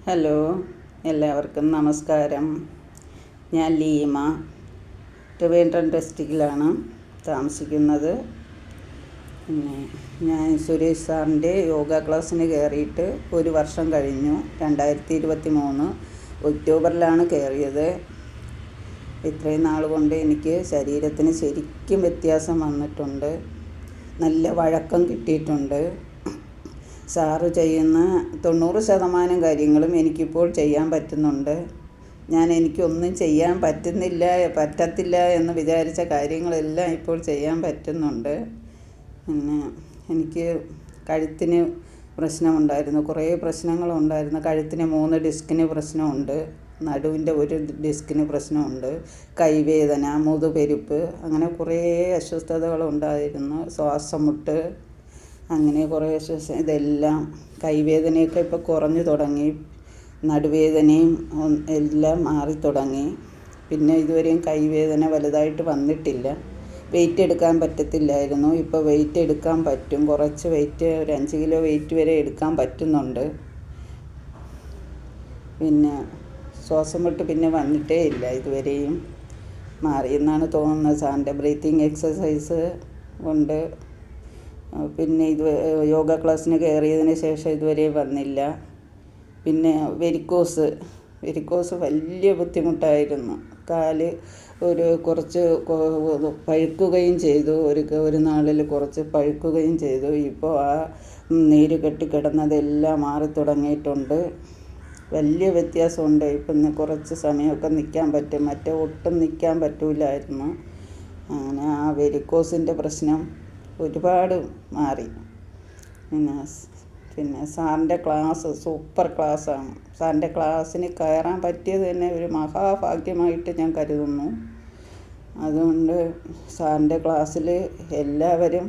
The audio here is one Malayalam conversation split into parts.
ഹലോ, എല്ലാവർക്കും നമസ്കാരം. ഞാൻ ലീമ, ട്രിവാൻഡ്രം ഡിസ്ട്രിക്റ്റിലാണ് താമസിക്കുന്നത്. പിന്നെ ഞാൻ സുരേഷ് സാറിൻ്റെ യോഗ ക്ലാസ്സിന് കയറിയിട്ട് 1 വർഷം കഴിഞ്ഞു. 2023 ഒക്ടോബറിലാണ് കയറിയത്. ഇത്രയും നാൾ കൊണ്ട് എനിക്ക് ശരീരത്തിന് ശരിക്കും വ്യത്യാസം വന്നിട്ടുണ്ട്. നല്ല വഴക്കം കിട്ടിയിട്ടുണ്ട്. സാറ് ചെയ്യുന്ന 90% കാര്യങ്ങളും എനിക്കിപ്പോൾ ചെയ്യാൻ പറ്റുന്നുണ്ട്. എനിക്കൊന്നും ചെയ്യാൻ പറ്റത്തില്ല എന്ന് വിചാരിച്ച കാര്യങ്ങളെല്ലാം ഇപ്പോൾ ചെയ്യാൻ പറ്റുന്നുണ്ട്. പിന്നെ എനിക്ക് കഴുത്തിന് പ്രശ്നമുണ്ടായിരുന്നു, കുറേ പ്രശ്നങ്ങളുണ്ടായിരുന്നു. കഴുത്തിന് 3 ഡിസ്കിന് പ്രശ്നമുണ്ട്, നടുവിൻ്റെ 1 ഡിസ്കിന് പ്രശ്നമുണ്ട്, കൈവേദന, മുതുപെരുപ്പ്, അങ്ങനെ കുറേ അസ്വസ്ഥതകളുണ്ടായിരുന്നു. ശ്വാസം മുട്ട്, അങ്ങനെ കുറേ ഇതെല്ലാം. കൈവേദനയൊക്കെ ഇപ്പോൾ കുറഞ്ഞു തുടങ്ങി, നടുവേദനയും എല്ലാം മാറി തുടങ്ങി. പിന്നെ ഇതുവരെയും കൈവേദന വലുതായിട്ട് വന്നിട്ടില്ല. വെയിറ്റ് എടുക്കാൻ പറ്റത്തില്ലായിരുന്നു, ഇപ്പോൾ വെയിറ്റ് എടുക്കാൻ പറ്റും. കുറച്ച് വെയിറ്റ്, ഒരു 5 കിലോ വെയിറ്റ് വരെ എടുക്കാൻ പറ്റുന്നുണ്ട്. പിന്നെ ശ്വാസം മുട്ട് പിന്നെ വന്നിട്ടേ ഇല്ല, ഇതുവരെയും മാറിയെന്നാണ് തോന്നുന്നത്. സാറിൻ്റെ ബ്രീത്തിങ് എക്സസൈസ് കൊണ്ട്. പിന്നെ യോഗ ക്ലാസ്സിന് കയറിയതിന് ശേഷം ഇതുവരെ വന്നില്ല. പിന്നെ വെരിക്കോസ് വലിയ ബുദ്ധിമുട്ടായിരുന്നു. കാല് കുറച്ച് പഴുക്കുകയും ചെയ്തു. ഒരു നാളിൽ കുറച്ച് പഴുക്കുകയും ചെയ്തു. ഇപ്പോൾ ആ നീര് കെട്ടിക്കിടന്നതെല്ലാം മാറി തുടങ്ങിയിട്ടുണ്ട്. വലിയ വ്യത്യാസമുണ്ട്. ഇപ്പം കുറച്ച് സമയമൊക്കെ നിൽക്കാൻ പറ്റും, മറ്റേ ഒട്ടും നിൽക്കാൻ പറ്റില്ലായിരുന്നു. അങ്ങനെ ആ വെരിക്കോസിൻ്റെ പ്രശ്നം ഒരുപാട് മാറി. പിന്നെ സാറിൻ്റെ ക്ലാസ് സൂപ്പർ ക്ലാസ്സാണ്. സാറിൻ്റെ ക്ലാസ്സിന് കയറാൻ പറ്റിയത് തന്നെ ഒരു മഹാഭാഗ്യമായിട്ട് ഞാൻ കരുതുന്നു. അതുകൊണ്ട് സാറിൻ്റെ ക്ലാസ്സിൽ എല്ലാവരും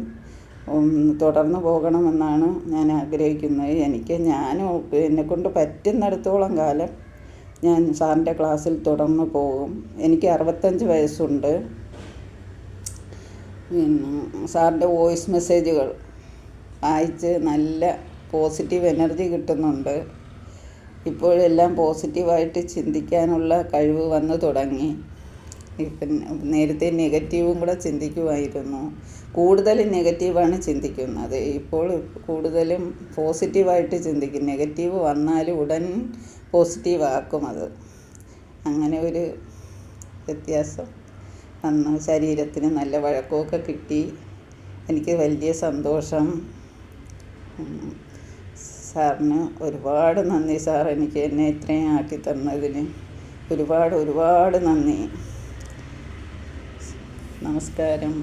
തുടർന്ന് പോകണമെന്നാണ് ഞാൻ ആഗ്രഹിക്കുന്നത്. എന്നെക്കൊണ്ട് പറ്റുന്നിടത്തോളം കാലം ഞാൻ സാറിൻ്റെ ക്ലാസ്സിൽ തുടർന്ന് പോകും. എനിക്ക് 65 വയസ്സുണ്ട്. പിന്നെ സാറിൻ്റെ വോയിസ് മെസ്സേജുകൾ വായിച്ച് നല്ല പോസിറ്റീവ് എനർജി കിട്ടുന്നുണ്ട്. ഇപ്പോഴെല്ലാം പോസിറ്റീവായിട്ട് ചിന്തിക്കാനുള്ള കഴിവ് വന്നു തുടങ്ങി. നേരത്തെ നെഗറ്റീവും കൂടെ ചിന്തിക്കുമായിരുന്നു. കൂടുതലും നെഗറ്റീവാണ് ചിന്തിക്കുന്നത്. ഇപ്പോൾ കൂടുതലും പോസിറ്റീവായിട്ട് ചിന്തിക്കും. നെഗറ്റീവ് വന്നാലും ഉടൻ പോസിറ്റീവാക്കും അത്. അങ്ങനെ ഒരു വ്യത്യാസം വന്നു. ശരീരത്തിന് നല്ല വഴക്കമൊക്കെ കിട്ടി. എനിക്ക് വലിയ സന്തോഷം. സാറിന് ഒരുപാട് നന്ദി. സാർ എന്നെ ഇത്രയും ആക്കി തന്നതിന് ഒരുപാട് നന്ദി. നമസ്കാരം.